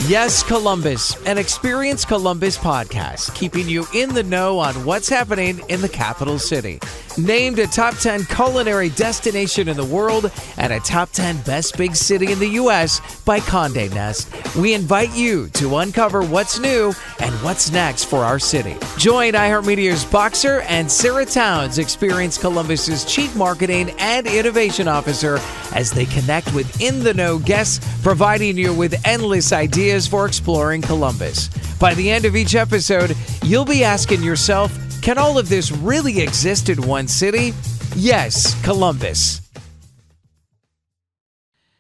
Yes, Columbus, an Experience Columbus podcast, keeping you in the know on what's happening in the capital city. Named a top 10 culinary destination in the world and a top 10 best big city in the U.S. by Condé Nast, we invite you to uncover what's new and what's next for our city. Join iHeartMedia's Boxer and Sarah Towns, Experience Columbus's Chief Marketing and Innovation Officer, as they connect with in-the-know guests, providing you with endless ideas for exploring Columbus. By the end of each episode, you'll be asking yourself, can all of this really exist in one city? Yes, Columbus.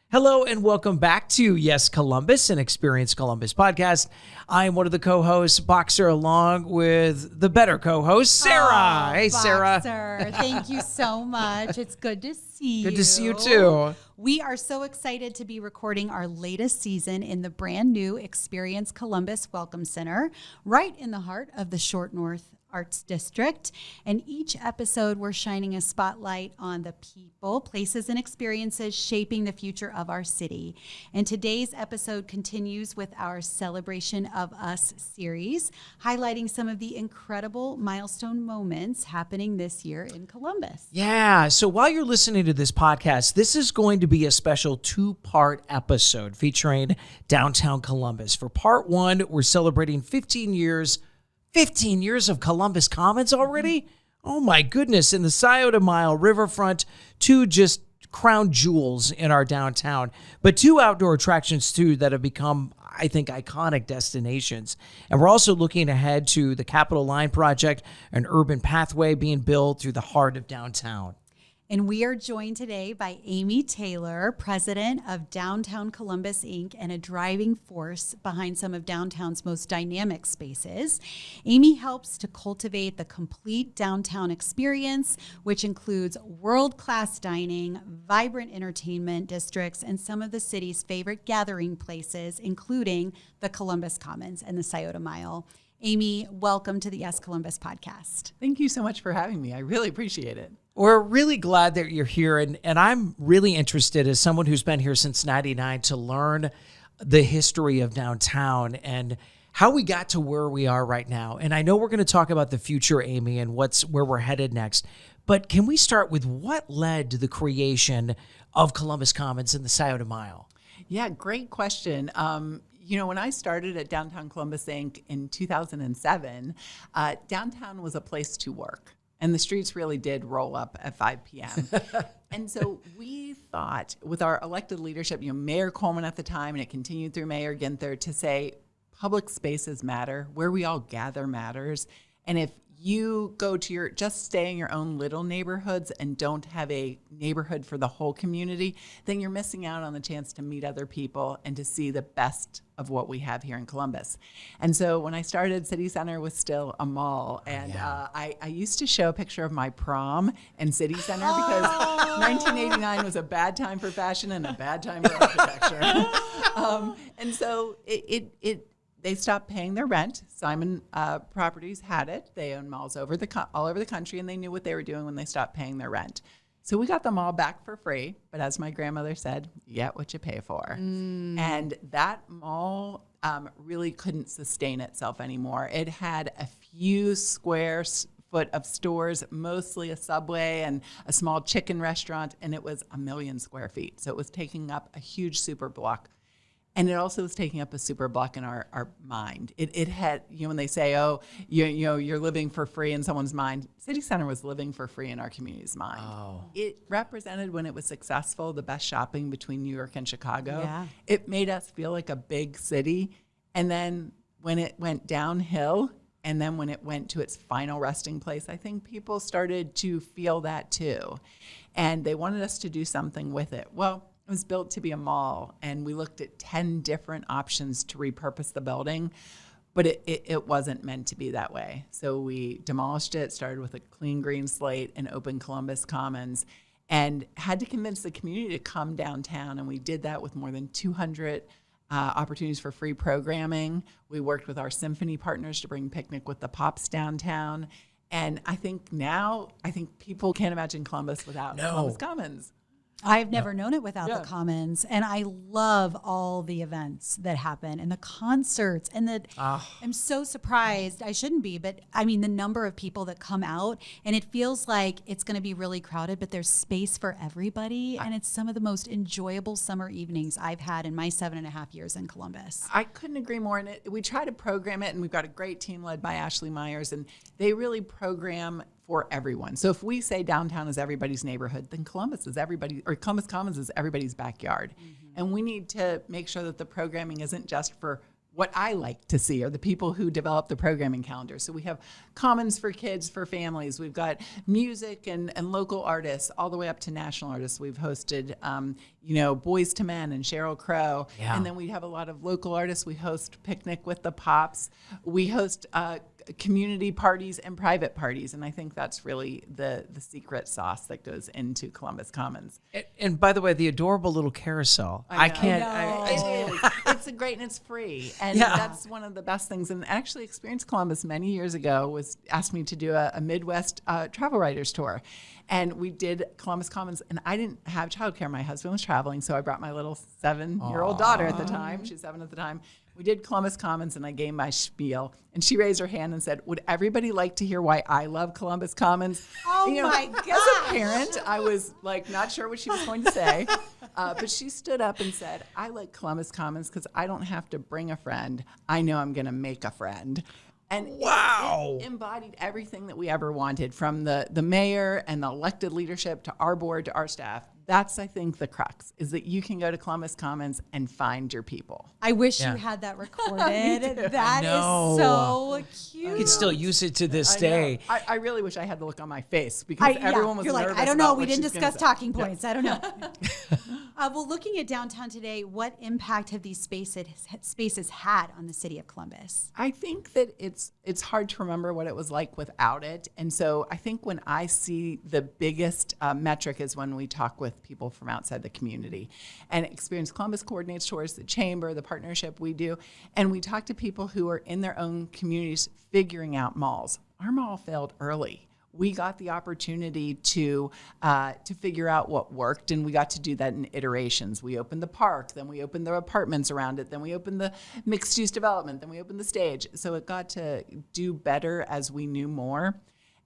Hello and welcome back to Yes, Columbus, an Experience Columbus podcast. I am one of the co-hosts, Boxer, along with the better co-host, Sarah. Hey, Sarah. Boxer, thank you so much. It's good to see you. Good to see you too. We are so excited to be recording our latest season in the brand new Experience Columbus Welcome Center, right in the heart of the Short North Arts District. And each episode, we're shining a spotlight on the people, places, and experiences shaping the future of our city. And today's episode continues with our Celebration of Us series, highlighting some of the incredible milestone moments happening this year in Columbus. Yeah, so while you're listening to this podcast, this is going to be a special two-part episode featuring downtown Columbus. For part one, we're celebrating 15 years of Columbus Commons already? Oh my goodness. In the Scioto Mile riverfront, two just crown jewels in our downtown, but two outdoor attractions too that have become, I think, iconic destinations. And we're also looking ahead to the Capitol Line project, an urban pathway being built through the heart of downtown. And we are joined today by Amy Taylor, president of Downtown Columbus, Inc., and a driving force behind some of downtown's most dynamic spaces. Amy helps to cultivate the complete downtown experience, which includes world-class dining, vibrant entertainment districts, and some of the city's favorite gathering places, including the Columbus Commons and the Scioto Mile. Amy, welcome to the Yes Columbus podcast. Thank you so much for having me. I really appreciate it. We're really glad that you're here, and I'm really interested, as someone who's been here since '99, to learn the history of downtown and how we got to where we are right now. And I know we're going to talk about the future, Amy, and where we're headed next. But can we start with what led to the creation of Columbus Commons and the Scioto Mile? Yeah, great question. When I started at Downtown Columbus, Inc. in 2007, downtown was a place to work. And the streets really did roll up at 5 p.m. And so we thought, with our elected leadership, Mayor Coleman at the time, and it continued through Mayor Ginther, to say public spaces matter, where we all gather matters. And if you go to just stay in your own little neighborhoods and don't have a neighborhood for the whole community, then you're missing out on the chance to meet other people and to see the best of what we have here in Columbus. And so when I started, City Center was still a mall. And I used to show a picture of my prom in City Center because 1989 was a bad time for fashion and a bad time for architecture. And so they stopped paying their rent. Simon Properties had it. They own malls all over the country, and they knew what they were doing when they stopped paying their rent. So we got the mall back for free, but as my grandmother said, you get what you pay for. And that mall really couldn't sustain itself anymore. It had a few square foot of stores, mostly a Subway and a small chicken restaurant, and it was 1 million square feet. So it was taking up a huge super block. And it also was taking up a super block in our mind. It had, when they say, you're living for free in someone's mind, City Center was living for free in our community's mind. Oh. It represented, when it was successful, the best shopping between New York and Chicago. Yeah. It made us feel like a big city. And then when it went downhill, and then when it went to its final resting place, I think people started to feel that too. And they wanted us to do something with it. Well, it was built to be a mall, and we looked at 10 different options to repurpose the building, but it wasn't meant to be that way. So we demolished it, started with a clean green slate and opened Columbus Commons, and had to convince the community to come downtown, and we did that with more than 200 opportunities for free programming. We worked with our symphony partners to bring Picnic with the Pops downtown, and I think people can't imagine Columbus without Columbus Commons. I've never known it without Yeah. the Commons, and I love all the events that happen and the concerts, and that I'm so surprised. I shouldn't be, but I mean the number of people that come out, and it feels like it's going to be really crowded, but there's space for everybody, and it's some of the most enjoyable summer evenings I've had in my 7.5 years in Columbus. I couldn't agree more. And we try to program it, and we've got a great team led by Ashley Myers, and they really program for everyone. So if we say downtown is everybody's neighborhood, then Columbus Commons is everybody's backyard. And we need to make sure that the programming isn't just for what I like to see or the people who develop the programming calendar. So we have commons for kids, for families. We've got music and local artists all the way up to national artists. We've hosted, Boys to Men and Sheryl Crow. Yeah. And then we have a lot of local artists. We host Picnic with the Pops. We host community parties and private parties. And I think that's really the secret sauce that goes into Columbus Commons. And by the way, the adorable little carousel. I can't. It is. It's great and it's free. And that's one of the best things. And actually Experience Columbus many years ago asked me to do a Midwest travel writers tour. And we did Columbus Commons, and I didn't have childcare. My husband was traveling, so I brought my little 7-year-old daughter at the time. She's 7 at the time. We did Columbus Commons, and I gave my spiel. And she raised her hand and said, "Would everybody like to hear why I love Columbus Commons?" Oh, my God. As a parent, I was like not sure what she was going to say. But she stood up and said, "I like Columbus Commons because I don't have to bring a friend. I know I'm going to make a friend." And it embodied everything that we ever wanted, from the mayor and the elected leadership to our board to our staff. That's, I think, the crux, is that you can go to Columbus Commons and find your people. I wish you had that recorded. That know. is so cute. You can still use it to this day. I really wish I had the look on my face, because everyone was You're nervous. like, I don't know. about We what didn't she's gonna discuss say. talking points. I don't know. Well, looking at downtown today, what impact have these spaces had on the city of Columbus? I think that it's hard to remember what it was like without it. And so I think when I see the biggest metric is when we talk with people from outside the community. And Experience Columbus coordinates tours, the chamber, the partnership we do. And we talk to people who are in their own communities figuring out malls. Our mall failed early. We got the opportunity to figure out what worked, and we got to do that in iterations. We opened the park, then we opened the apartments around it, then we opened the mixed-use development, then we opened the stage. So it got to do better as we knew more.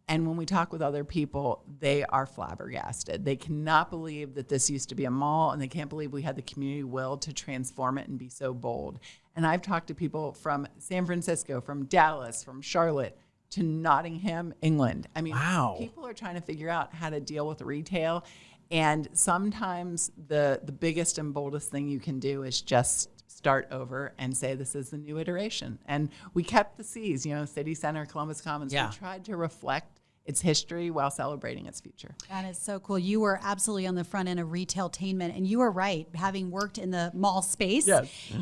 And when we talk with other people, they are flabbergasted. They cannot believe that this used to be a mall, and they can't believe we had the community will to transform it and be so bold. And I've talked to people from San Francisco, from Dallas, from Charlotte, to Nottingham, England. I mean, people are trying to figure out how to deal with retail. And sometimes the biggest and boldest thing you can do is just start over and say, this is the new iteration. And we kept the C's, City Center, Columbus Commons. Yeah. We tried to reflect its history while celebrating its future. That is so cool. You were absolutely on the front end of retailtainment, and you are right. Having worked in the mall space,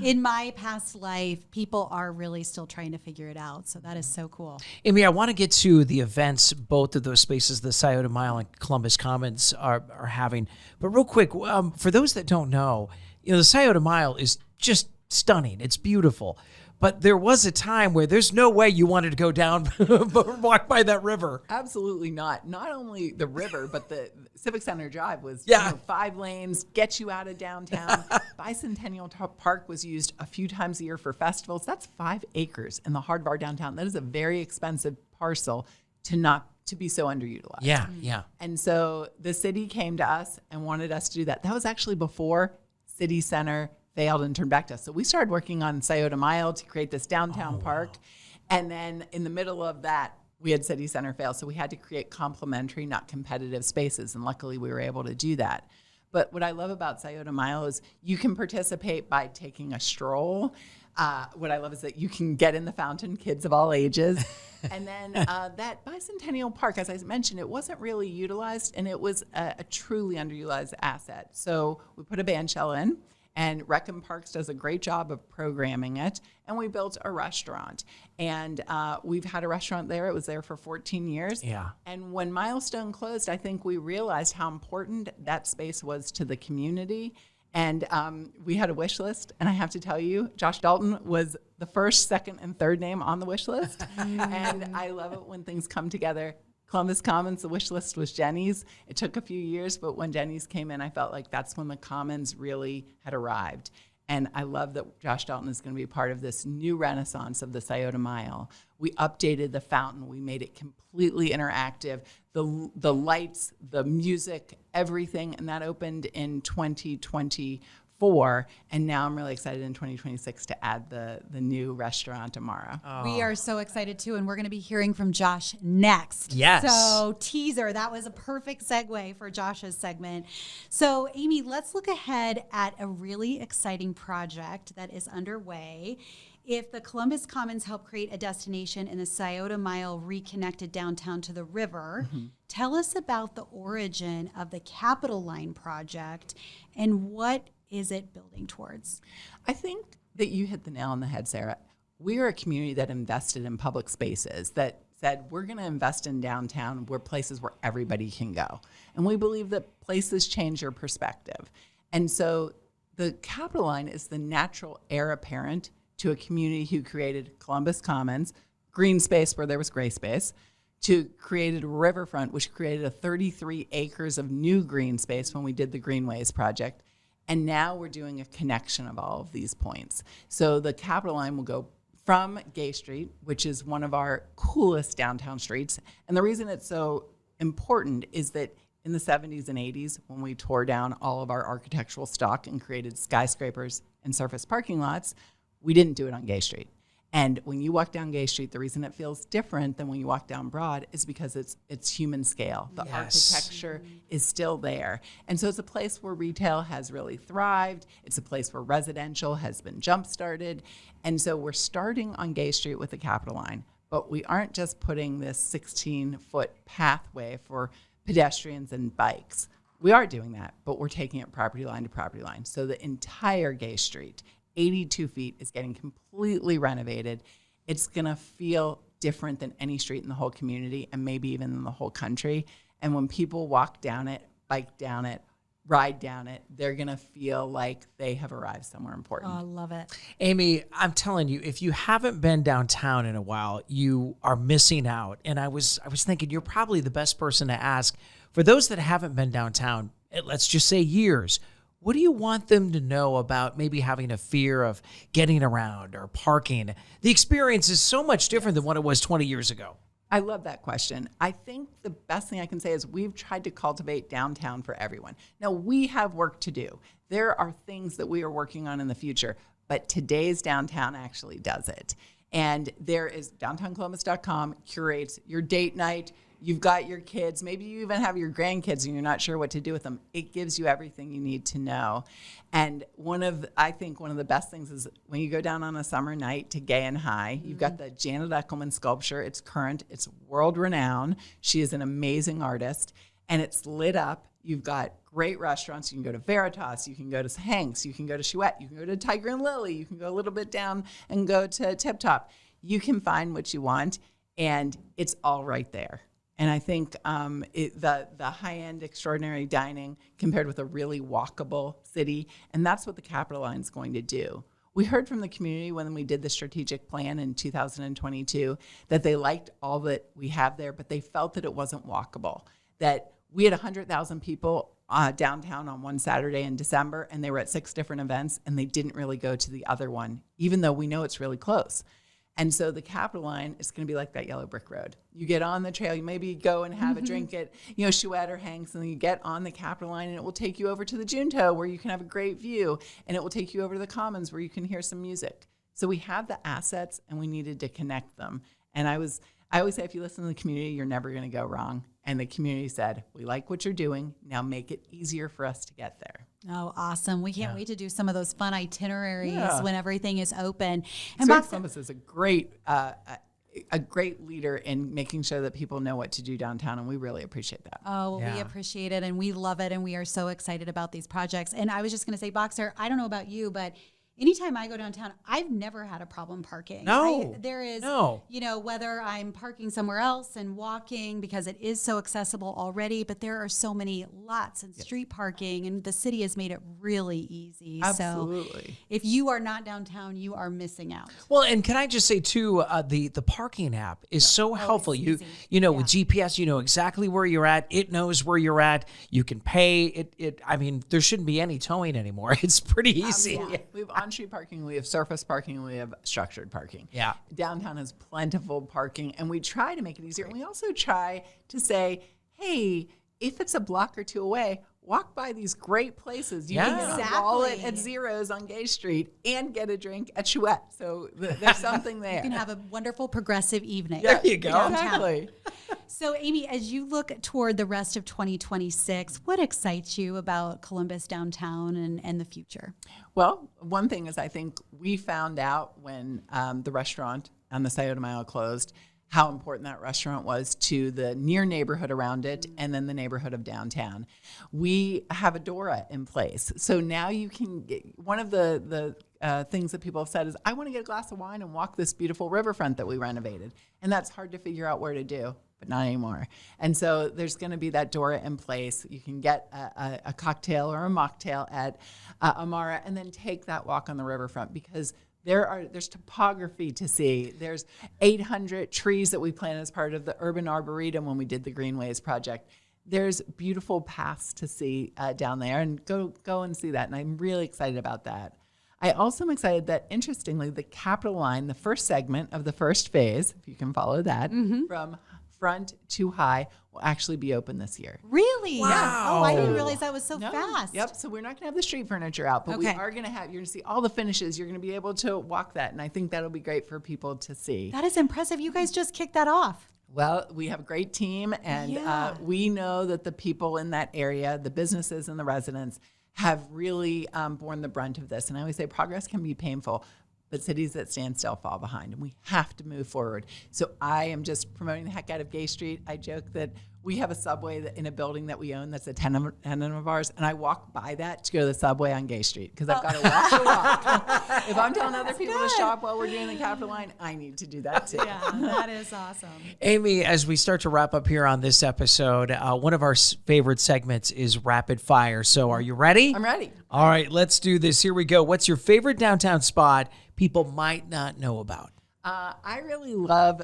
in my past life, people are really still trying to figure it out. So that is so cool. Amy, I want to get to the events both of those spaces, the Scioto Mile and Columbus Commons, are having. But real quick, for those that don't know, the Scioto Mile is just stunning. It's beautiful. But there was a time where there's no way you wanted to go down, walk by that river. Absolutely not. Not only the river, but the Civic Center Drive was 5 lanes, get you out of downtown. Bicentennial Park was used a few times a year for festivals. That's 5 acres in the heart of our downtown. That is a very expensive parcel to be so underutilized. Yeah. And so the city came to us and wanted us to do that. That was actually before City Center failed and turned back to us. So we started working on Scioto Mile to create this downtown park. And then in the middle of that, we had City Center fail. So we had to create complementary, not competitive spaces. And luckily we were able to do that. But what I love about Scioto Mile is you can participate by taking a stroll. What I love is that you can get in the fountain, kids of all ages. And then that Bicentennial Park, as I mentioned, it wasn't really utilized, and it was a truly underutilized asset. So we put a band shell in. And Reckham Parks does a great job of programming it. And we built a restaurant. And we've had a restaurant there. It was there for 14 years. Yeah. And when Milestone closed, I think we realized how important that space was to the community. And we had a wish list. And I have to tell you, Josh Dalton was the first, second, and third name on the wish list. And I love it when things come together. Columbus Commons, the wish list was Jenny's. It took a few years, but when Jenny's came in, I felt like that's when the Commons really had arrived. And I love that Josh Dalton is going to be part of this new renaissance of the Scioto Mile. We updated the fountain. We made it completely interactive. The lights, the music, everything. And that opened in 2024. And now I'm really excited in 2026 to add the new restaurant tomorrow. Oh. We are so excited too. And we're going to be hearing from Josh next. Yes. So teaser, that was a perfect segue for Josh's segment. So Amy, let's look ahead at a really exciting project that is underway. If the Columbus Commons help create a destination and the Scioto Mile reconnected downtown to the river, tell us about the origin of the Capitol Line project and what is it building towards? I think that you hit the nail on the head, Sarah. We are a community that invested in public spaces, that said we're going to invest in downtown where places where everybody can go. And we believe that places change your perspective. And so the Capitol Line is the natural heir apparent to a community who created Columbus Commons, green space where there was gray space, to created Riverfront, which created a 33 acres of new green space when we did the Greenways project. And now we're doing a connection of all of these points. So the Capitol Line will go from Gay Street, which is one of our coolest downtown streets. And the reason it's so important is that in the 70s and 80s, when we tore down all of our architectural stock and created skyscrapers and surface parking lots, we didn't do it on Gay Street. And when you walk down Gay Street, the reason it feels different than when you walk down Broad is because it's human scale. The architecture is still there. And so it's a place where retail has really thrived. It's a place where residential has been jump-started. And so we're starting on Gay Street with the Capitol Line. But we aren't just putting this 16-foot pathway for pedestrians and bikes. We are doing that, but we're taking it property line to property line. So the entire Gay Street, 82 feet, is getting completely renovated. It's going to feel different than any street in the whole community and maybe even in the whole country. And when people walk down it, bike down it, ride down it, they're going to feel like they have arrived somewhere important. Oh, I love it. Amy, I'm telling you, if you haven't been downtown in a while, you are missing out. And I was thinking you're probably the best person to ask. For those that haven't been downtown, let's just say years, what do you want them to know about maybe having a fear of getting around or parking? The experience is so much different than what it was 20 years ago. I love that question. I think the best thing I can say is we've tried to cultivate downtown for everyone. Now, we have work to do. There are things that we are working on in the future, but today's downtown actually does it. And there is downtowncolumbus.com curates your date night. You've got your kids, maybe you even have your grandkids and you're not sure what to do with them. It gives you everything you need to know. And I think one of the best things is when you go down on a summer night to Gay and High, you've got the Janet Eckelman sculpture. It's current, it's world renowned. She is an amazing artist and it's lit up. You've got great restaurants. You can go to Veritas, you can go to Hank's, you can go to Chouette, you can go to Tiger and Lily, you can go a little bit down and go to Tip Top. You can find what you want and it's all right there. And I think the high-end extraordinary dining compared with a really walkable city, and that's what the Capitol Line is going to do. We heard from the community when we did the strategic plan in 2022 that they liked all that we have there, but they felt that it wasn't walkable, that we had 100,000 people downtown on one Saturday in December, and they were at 6 different events, and they didn't really go to the other one, even though we know it's really close. And so the Capitol Line is going to be like that yellow brick road. You get on the trail, you maybe go and have a drink at, Chouette or Hank's, and then you get on the Capitol Line, and it will take you over to the Junto where you can have a great view, and it will take you over to the Commons where you can hear some music. So we have the assets, and we needed to connect them. And I always say, if you listen to the community, you're never going to go wrong. And the community said, we like what you're doing. Now make it easier for us to get there. Oh, awesome. We can't wait to do some of those fun itineraries when everything is open. And Box Columbus is a great leader in making sure that people know what to do downtown, and we really appreciate that. Oh, well, we appreciate it, and we love it, and we are so excited about these projects. And I was just going to say, Boxer, I don't know about you, but anytime I go downtown, I've never had a problem parking. No. There is, No. whether I'm parking somewhere else and walking because it is so accessible already, but there are so many lots and street parking, and the city has made it really easy. Absolutely. So if you are not downtown, you are missing out. Well, and can I just say too, the parking app is so helpful. it's You easy. you know with GPS, you know exactly where you're at. It knows where you're at. You can pay it. I mean, there shouldn't be any towing anymore. It's pretty easy. We have on-street parking, we have surface parking, and we have structured parking. Yeah. Downtown has plentiful parking, and we try to make it easier. And we also try to say, hey, if it's a block or two away, walk by these great places. You can get a wallet at Zero's on Gay Street and get a drink at Chouette. So there's something there. You can have a wonderful progressive evening. There you go. downtown. Exactly. So, Amy, as you look toward the rest of 2026, what excites you about Columbus downtown and the future? Well, one thing is I think we found out when the restaurant on the Scioto Mile closed how important that restaurant was to the near neighborhood around it and then the neighborhood of downtown. We have a Dora in place. So now you can get, one of the things that people have said is, I want to get a glass of wine and walk this beautiful riverfront that we renovated. And that's hard to figure out where to do, but not anymore. And so there's going to be that Dora in place. You can get a cocktail or a mocktail at Amara and then take that walk on the riverfront, because there's topography to see. There's 800 trees that we planted as part of the Urban Arboretum when we did the Greenways project. There's beautiful paths to see down there, and go and see that. And I'm really excited about that. I also am excited that, interestingly, the Capitol line, the first segment of the first phase, if you can follow that, from front to high, will actually be open this year. Really? Wow. Oh, I didn't realize that was so No. fast. Yep. So we're not going to have the street furniture out, but we Okay. are going to have, you're going to see all the finishes. You're going to be able to walk that. And I think that'll be great for people to see. That is impressive. You guys just kicked that off. Well, we have a great team, and Yeah. we know that the people in that area, the businesses and the residents, have really borne the brunt of this. And I always say progress can be painful, but cities that stand still fall behind, and we have to move forward. So I am just promoting the heck out of Gay Street. I joke that we have a Subway in a building that we own that's a tenant of ours, and I walk by that to go to the Subway on Gay Street because I've got to walk the walk. If I'm telling other people to shop while we're doing the Capitol line, I need to do that too. Yeah, that is awesome. Amy, as we start to wrap up here on this episode, one of our favorite segments is Rapid Fire. So are you ready? I'm ready. All right, let's do this. Here we go. What's your favorite downtown spot people might not know about? I really love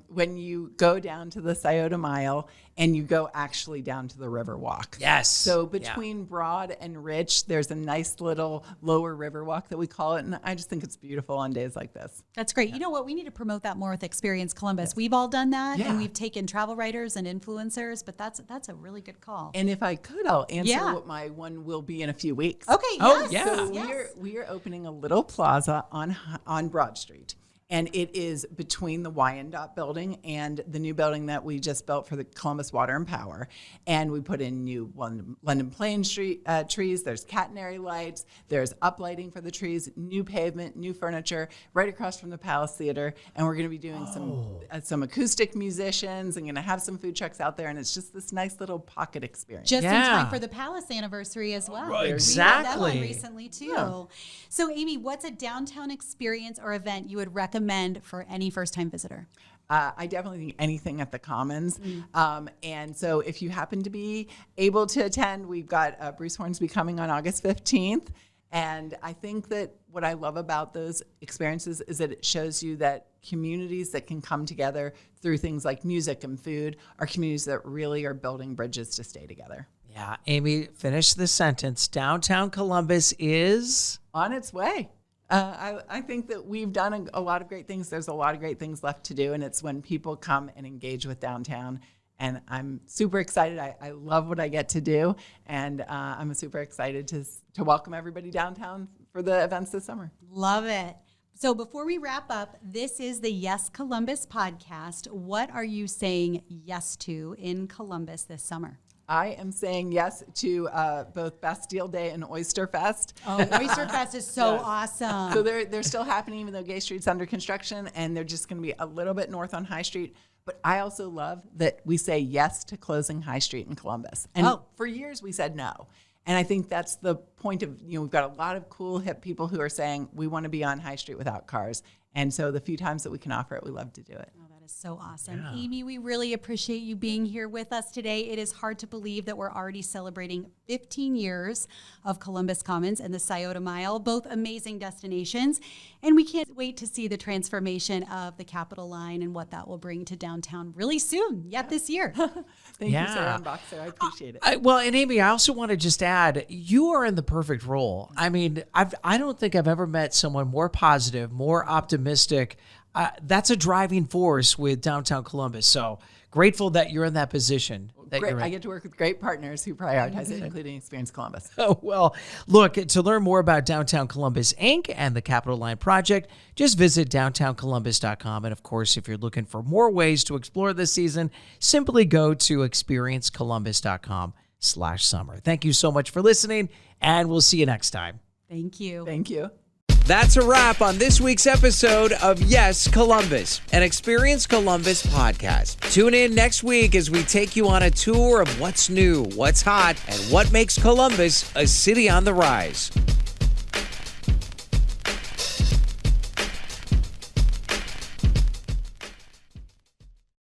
when you go down to the Scioto Mile and you go actually down to the river walk. Yes. So between Broad and Rich, there's a nice little lower river walk that we call it. And I just think it's beautiful on days like this. That's great. You know what? We need to promote that more with Experience Columbus. We've all done that, Yeah. and we've taken travel writers and influencers, but that's a really good call. And if I could, I'll answer Yeah. what my one will be in a few weeks. Okay, Oh, yes. yeah. So yes. we are opening a little plaza on Broad Street. And it is between the Wyandotte building and the new building that we just built for the Columbus Water and Power. And we put in new London Plain Street trees. There's catenary lights. There's uplighting for the trees, new pavement, new furniture, right across from the Palace Theater. And we're going to be doing some acoustic musicians and going to have some food trucks out there. And it's just this nice little pocket experience. Just in Yeah. time for the Palace anniversary as well. Right, We had that exactly. one recently too. Yeah. So, Amy, what's a downtown experience or event you would recommend for any first-time visitor? I definitely think anything at the Commons. And so if you happen to be able to attend, we've got Bruce Hornsby coming on August 15th. And I think that what I love about those experiences is that it shows you that communities that can come together through things like music and food are communities that really are building bridges to stay together. Yeah, Amy, finish the sentence. Downtown Columbus is... On its way. I think that we've done a lot of great things. There's a lot of great things left to do, and it's when people come and engage with downtown. And I'm super excited. I love what I get to do, and I'm super excited to welcome everybody downtown for the events this summer. Love it. So before we wrap up, this is the Yes Columbus podcast. What are you saying yes to in Columbus this summer? I am saying yes to both Bastille Day and Oyster Fest. Oh, Oyster Fest is so awesome. So they're still happening, even though Gay Street's under construction, and they're just going to be a little bit north on High Street. But I also love that we say yes to closing High Street in Columbus. And for years we said no. And I think that's the point of, we've got a lot of cool, hip people who are saying, we want to be on High Street without cars. And so the few times that we can offer it, we love to do it. Oh, that is so awesome. Yeah. Amy, we really appreciate you being here with us today. It is hard to believe that we're already celebrating 15 years of Columbus Commons and the Scioto Mile, both amazing destinations. And we can't wait to see the transformation of the Capitol Line and what that will bring to downtown really soon, this year. Thank you, Sarah Boxer. I appreciate it. Well, and Amy, I also want to just add, you are in the perfect role. I mean, I don't think I've ever met someone more positive, more optimistic. That's a driving force with downtown Columbus. So grateful that you're in that position. I get to work with great partners who prioritize it, including Experience Columbus. Oh, well, look, to learn more about Downtown Columbus, Inc. and the Capitol Line Project, just visit downtowncolumbus.com. And, of course, if you're looking for more ways to explore this season, simply go to experiencecolumbus.com/summer. Thank you so much for listening, and we'll see you next time. Thank you. Thank you. That's a wrap on this week's episode of Yes, Columbus, an Experience Columbus podcast. Tune in next week as we take you on a tour of what's new, what's hot, and what makes Columbus a city on the rise.